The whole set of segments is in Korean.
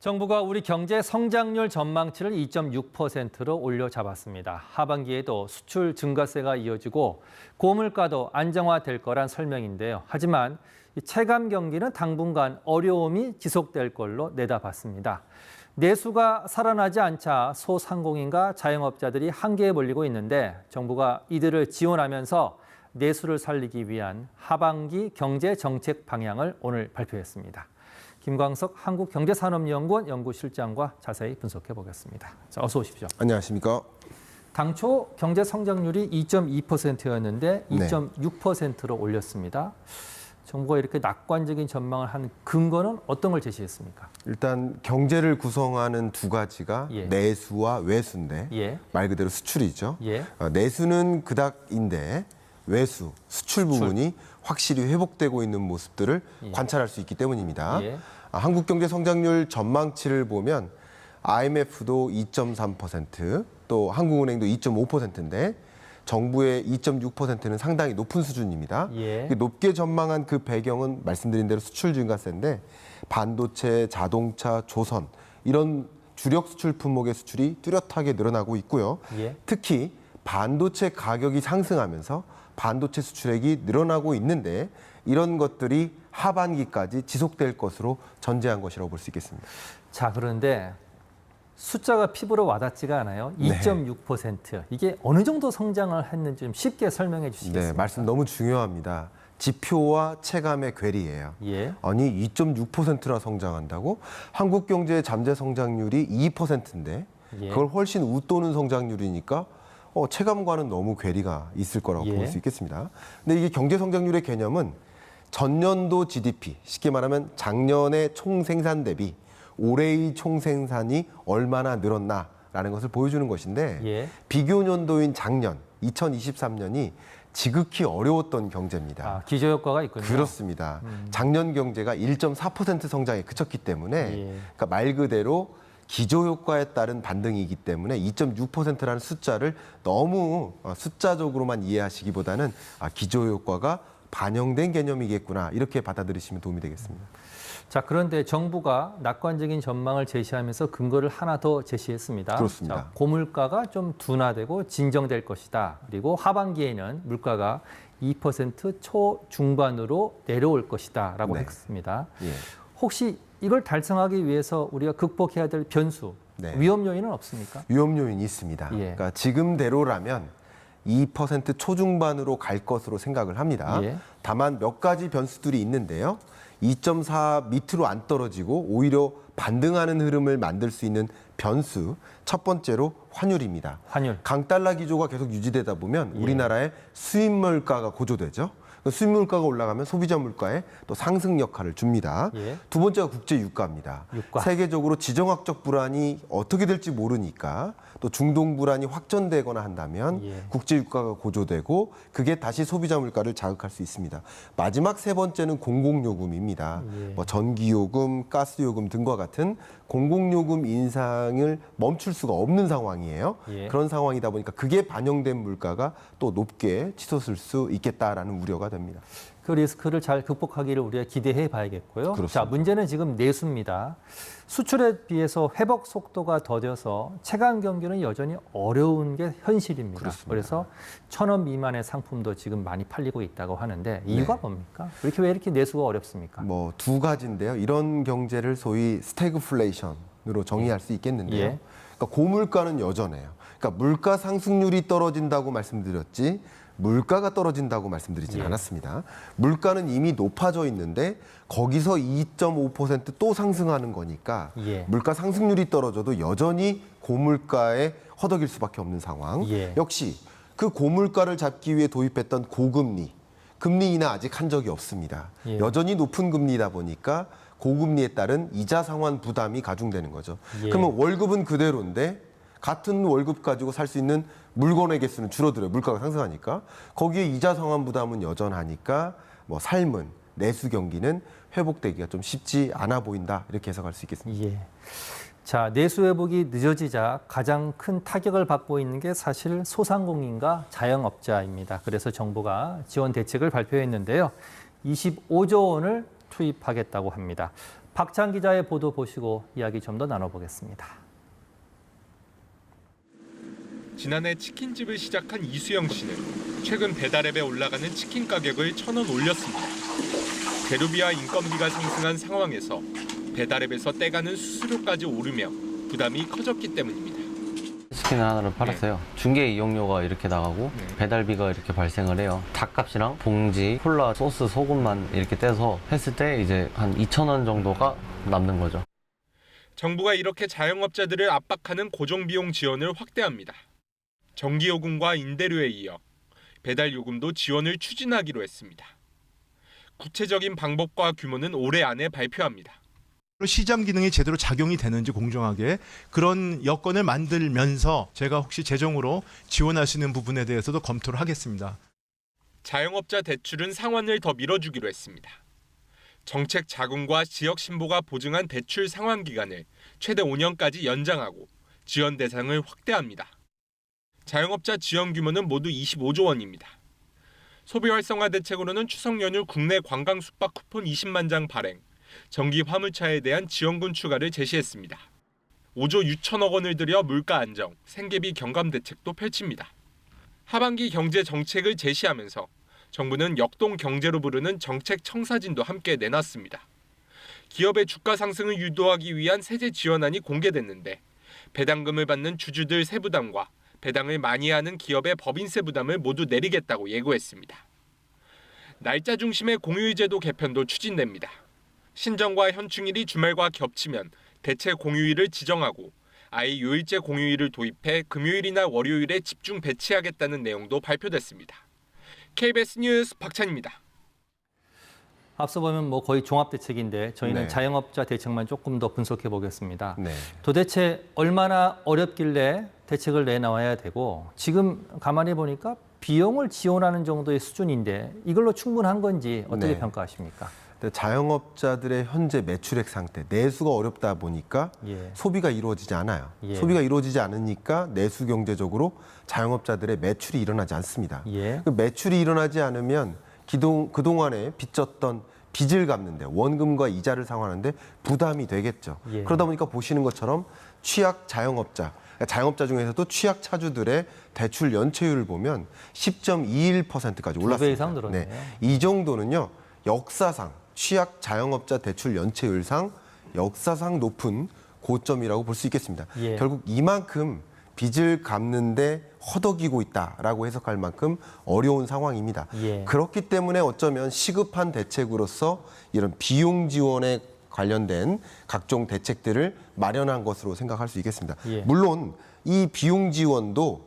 정부가 우리 경제 성장률 전망치를 2.6%로 올려잡았습니다. 하반기에도 수출 증가세가 이어지고 고물가도 안정화될 거란 설명인데요. 하지만 체감 경기는 당분간 어려움이 지속될 걸로 내다봤습니다. 내수가 살아나지 않자 소상공인과 자영업자들이 한계에 몰리고 있는데 정부가 이들을 지원하면서 내수를 살리기 위한 하반기 경제 정책 방향을 오늘 발표했습니다. 김광석 한국경제산업연구원 연구실장과 자세히 분석해 보겠습니다. 자, 어서 오십시오. 안녕하십니까. 당초 경제 성장률이 2.2%였는데 2.6%로 올렸습니다. 정부가 이렇게 낙관적인 전망을 한 근거는 어떤 걸 제시했습니까? 일단 경제를 구성하는 두 가지가 내수와 외수인데 말 그대로 수출이죠. 내수는 그닥인데 외수, 수출 부분이 확실히 회복되고 있는 모습들을 관찰할 수 있기 때문입니다. 한국경제 성장률 전망치를 보면 IMF도 2.3%, 또 한국은행도 2.5%인데 정부의 2.6%는 상당히 높은 수준입니다. 높게 전망한 그 배경은 말씀드린 대로 수출 증가세인데 반도체, 자동차, 조선 이런 주력 수출 품목의 수출이 뚜렷하게 늘어나고 있고요. 특히 반도체 가격이 상승하면서 반도체 수출액이 늘어나고 있는데 이런 것들이 하반기까지 지속될 것으로 전제한 것이라고 볼 수 있겠습니다. 자, 그런데 숫자가 피부로 와닿지가 않아요. 2.6%. 이게 어느 정도 성장을 했는지 좀 쉽게 설명해 주시겠습니까? 네, 말씀 너무 중요합니다. 지표와 체감의 괴리예요. 아니 2.6%나 성장한다고? 한국 경제의 잠재 성장률이 2%인데 그걸 훨씬 웃도는 성장률이니까 체감과는 너무 괴리가 있을 거라고 볼 수 있겠습니다. 근데 이게 경제 성장률의 개념은 전년도 GDP, 쉽게 말하면 작년의 총생산 대비 올해의 총생산이 얼마나 늘었나라는 것을 보여주는 것인데 비교 년도인 작년 2023년이 지극히 어려웠던 경제입니다. 아, 기저효과가 있군요. 그렇습니다. 작년 경제가 1.4% 성장에 그쳤기 때문에 그러니까 말 그대로 기저효과에 따른 반등이기 때문에 2.6%라는 숫자를 너무 숫자적으로만 이해하시기보다는 기저효과가 반영된 개념이겠구나 이렇게 받아들이시면 도움이 되겠습니다. 자, 그런데 정부가 낙관적인 전망을 제시하면서 근거를 하나 더 제시했습니다. 그렇습니다. 자, 고물가가 좀 둔화되고 진정될 것이다. 그리고 하반기에는 물가가 2% 초중반으로 내려올 것이다 라고 했습니다. 혹시 이걸 달성하기 위해서 우리가 극복해야 될 변수, 위험 요인은 없습니까? 위험 요인이 있습니다. 그러니까 지금대로라면 2% 초중반으로 갈 것으로 생각을 합니다. 다만 몇 가지 변수들이 있는데요. 2.4 밑으로 안 떨어지고 오히려 반등하는 흐름을 만들 수 있는 변수, 첫 번째로 환율입니다. 강달러 기조가 계속 유지되다 보면 우리나라의 수입 물가가 고조되죠. 수입 물가가 올라가면 소비자 물가에 또 상승 역할을 줍니다. 두 번째가 국제 유가입니다. 세계적으로 지정학적 불안이 어떻게 될지 모르니까 또 중동 불안이 확전되거나 한다면 국제 유가가 고조되고 그게 다시 소비자 물가를 자극할 수 있습니다. 마지막 세 번째는 공공요금입니다. 뭐 전기요금, 가스요금 등과 같은 공공요금 인상을 멈출 수가 없는 상황이에요. 그런 상황이다 보니까 그게 반영된 물가가 또 높게 치솟을 수 있겠다라는 우려가 됩니다. 그 리스크를 잘 극복하기를 우리가 기대해 봐야겠고요. 그렇습니다. 자, 문제는 지금 내수입니다. 수출에 비해서 회복 속도가 더뎌서 체감 경기는 여전히 어려운 게 현실입니다. 그래서 1,000원 미만의 상품도 지금 많이 팔리고 있다고 하는데 이유가 뭡니까? 왜 이렇게 내수가 어렵습니까? 뭐 두 가지인데요. 이런 경제를 소위 스태그플레이션으로 정의할 수 있겠는데요. 그러니까 고물가는 여전해요. 그러니까 물가 상승률이 떨어진다고 말씀드렸지 물가가 떨어진다고 말씀드리진 않았습니다. 물가는 이미 높아져 있는데 거기서 2.5% 또 상승하는 거니까 물가 상승률이 떨어져도 여전히 고물가에 허덕일 수밖에 없는 상황. 역시 그 고물가를 잡기 위해 도입했던 고금리, 금리 인하 아직 한 적이 없습니다. 여전히 높은 금리다 보니까 고금리에 따른 이자 상환 부담이 가중되는 거죠. 그러면 월급은 그대로인데 같은 월급 가지고 살 수 있는 물건의 개수는 줄어들어요. 물가가 상승하니까. 거기에 이자 상환 부담은 여전하니까 뭐 삶은, 내수 경기는 회복되기가 좀 쉽지 않아 보인다. 이렇게 해석할 수 있겠습니다. 자, 내수 회복이 늦어지자 가장 큰 타격을 받고 있는 게 사실 소상공인과 자영업자입니다. 그래서 정부가 지원 대책을 발표했는데요. 25조 원을 투입하겠다고 합니다. 박찬 기자의 보도 보시고 이야기 좀 더 나눠보겠습니다. 지난해 치킨집을 시작한 이수영 씨는 최근 배달앱에 올라가는 치킨 가격을 1,000원 올렸습니다. 재료비와 인건비가 상승한 상황에서 배달앱에서 떼가는 수수료까지 오르며 부담이 커졌기 때문입니다. 치킨을 하나를 팔았어요. 중개 이용료가 이렇게 나가고 배달비가 이렇게 발생을 해요. 닭값이랑 봉지, 콜라, 소스, 소금만 이렇게 떼서 했을 때 이제 한 2,000원 정도가 남는 거죠. 정부가 이렇게 자영업자들을 압박하는 고정비용 지원을 확대합니다. 전기요금과 임대료에 이어 배달요금도 지원을 추진하기로 했습니다. 구체적인 방법과 규모는 올해 안에 발표합니다. 시장 기능이 제대로 작용이 되는지 공정하게 그런 여건을 만들면서 제가 혹시 재정으로 지원할 수 있는 부분에 대해서도 검토를 하겠습니다. 자영업자 대출은 상환을 더 밀어주기로 했습니다. 정책 자금과 지역 신보가 보증한 대출 상환 기간을 최대 5년까지 연장하고 지원 대상을 확대합니다. 자영업자 지원 규모는 모두 25조 원입니다. 소비 활성화 대책으로는 추석 연휴 국내 관광 숙박 쿠폰 20만 장 발행, 전기 화물차에 대한 지원금 추가를 제시했습니다. 5조 6천억 원을 들여 물가 안정, 생계비 경감 대책도 펼칩니다. 하반기 경제 정책을 제시하면서 정부는 역동 경제로 부르는 정책 청사진도 함께 내놨습니다. 기업의 주가 상승을 유도하기 위한 세제 지원안이 공개됐는데 배당금을 받는 주주들 세부담과 배당을 많이 하는 기업의 법인세 부담을 모두 내리겠다고 예고했습니다. 날짜 중심의 공휴일제도 개편도 추진됩니다. 신정과 현충일이 주말과 겹치면 대체 공휴일을 지정하고 아예 요일제 공휴일을 도입해 금요일이나 월요일에 집중 배치하겠다는 내용도 발표됐습니다. KBS 뉴스 박찬입니다. 앞서 보면 거의 종합대책인데 저희는 네. 자영업자 대책만 조금 더 분석해 보겠습니다. 네. 도대체 얼마나 어렵길래 대책을 내놔야 되고 지금 가만히 보니까 비용을 지원하는 정도의 수준인데 이걸로 충분한 건지 어떻게 네. 평가하십니까? 자영업자들의 현재 매출액 상태, 내수가 어렵다 보니까 소비가 이루어지지 않아요. 소비가 이루어지지 않으니까 내수 경제적으로 자영업자들의 매출이 일어나지 않습니다. 그 매출이 일어나지 않으면 그동안에 빚졌던 빚을 갚는데 원금과 이자를 상환하는데 부담이 되겠죠. 그러다 보니까 보시는 것처럼 취약 자영업자, 자영업자 중에서도 취약 차주들의 대출 연체율을 보면 10.21%까지 올랐습니다. 2배 이상 늘었네요. 이 정도는요. 역사상 취약 자영업자 대출 연체율상 역사상 높은 고점이라고 볼 수 있겠습니다. 결국 이만큼 빚을 갚는데 허덕이고 있다라고 해석할 만큼 어려운 상황입니다. 그렇기 때문에 어쩌면 시급한 대책으로서 이런 비용 지원에 관련된 각종 대책들을 마련한 것으로 생각할 수 있겠습니다. 물론 이 비용 지원도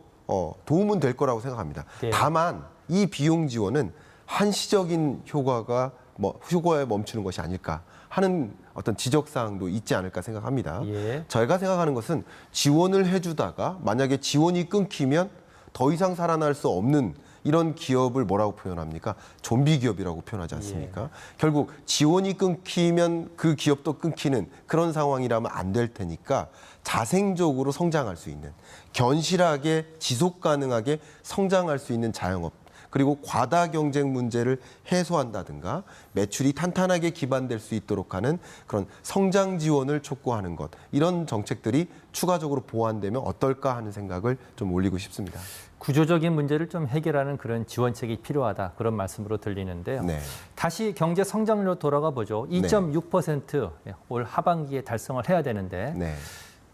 도움은 될 거라고 생각합니다. 다만 이 비용 지원은 한시적인 효과에 멈추는 것이 아닐까 하는 어떤 지적사항도 있지 않을까 생각합니다. 저희가 생각하는 것은 지원을 해주다가 만약에 지원이 끊기면 더 이상 살아날 수 없는 이런 기업을 뭐라고 표현합니까? 좀비 기업이라고 표현하지 않습니까? 결국 지원이 끊기면 그 기업도 끊기는 그런 상황이라면 안 될 테니까 자생적으로 성장할 수 있는, 견실하게 지속 가능하게 성장할 수 있는 자영업, 그리고 과다 경쟁 문제를 해소한다든가 매출이 탄탄하게 기반될 수 있도록 하는 그런 성장 지원을 촉구하는 것, 이런 정책들이 추가적으로 보완되면 어떨까 하는 생각을 좀 올리고 싶습니다. 구조적인 문제를 좀 해결하는 그런 지원책이 필요하다, 그런 말씀으로 들리는데요. 다시 경제 성장률로 돌아가 보죠. 2.6% 올 하반기에 달성을 해야 되는데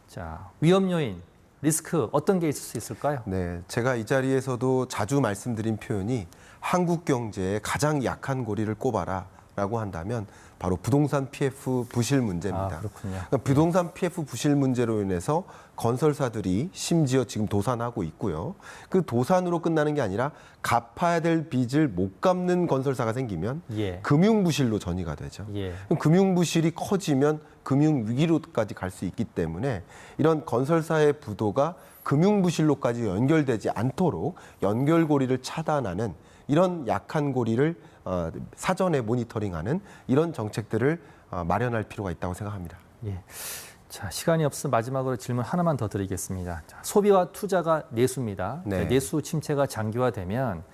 자, 위험 요인, 리스크 어떤 게 있을 수 있을까요? 제가 이 자리에서도 자주 말씀드린 표현이 한국 경제의 가장 약한 고리를 꼽아라라고 한다면 바로 부동산 PF 부실 문제입니다. 그러니까 부동산 PF 부실 문제로 인해서 건설사들이 심지어 지금 도산하고 있고요. 그 도산으로 끝나는 게 아니라 갚아야 될 빚을 못 갚는 건설사가 생기면 금융 부실로 전이가 되죠. 그럼 금융 부실이 커지면 금융 위기로까지 갈 수 있기 때문에 이런 건설사의 부도가 금융 부실로까지 연결되지 않도록 연결고리를 차단하는 이런 약한 고리를 사전에 모니터링하는 이런 정책들을 마련할 필요가 있다고 생각합니다. 자, 시간이 없어 마지막으로 질문 하나만 더 드리겠습니다. 자, 소비와 투자가 내수입니다. 내수 침체가 장기화되면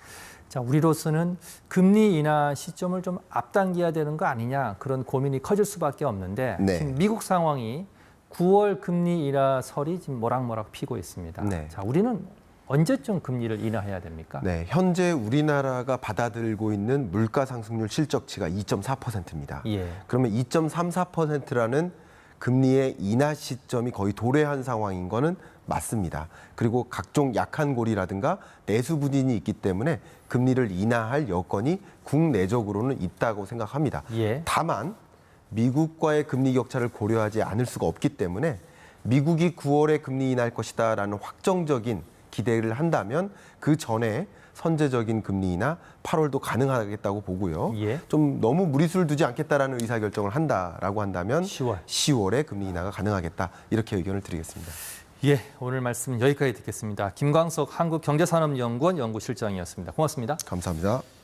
자, 우리로서는 금리 인하 시점을 좀 앞당겨야 되는 거 아니냐 그런 고민이 커질 수밖에 없는데 네. 지금 미국 상황이 9월 금리 인하설이 지금 모락모락 피고 있습니다. 네. 자, 우리는 언제쯤 금리를 인하해야 됩니까? 네, 현재 우리나라가 받아들고 있는 물가 상승률 실적치가 2.4%입니다. 예. 그러면 2.34%라는 금리의 인하 시점이 거의 도래한 상황인 거는 맞습니다. 그리고 각종 약한 고리라든가 내수 부진이 있기 때문에 금리를 인하할 여건이 국내적으로는 있다고 생각합니다. 예. 다만 미국과의 금리 격차를 고려하지 않을 수가 없기 때문에 미국이 9월에 금리 인하할 것이다라는 확정적인 기대를 한다면 그 전에 선제적인 금리 인하 8월도 가능하겠다고 보고요. 예. 좀 너무 무리수를 두지 않겠다라는 의사결정을 한다라고 한다면 10월. 에 금리 인하가 가능하겠다 이렇게 의견을 드리겠습니다. 예, 오늘 말씀 여기까지 듣겠습니다. 김광석 한국경제산업연구원 연구실장이었습니다. 고맙습니다. 감사합니다.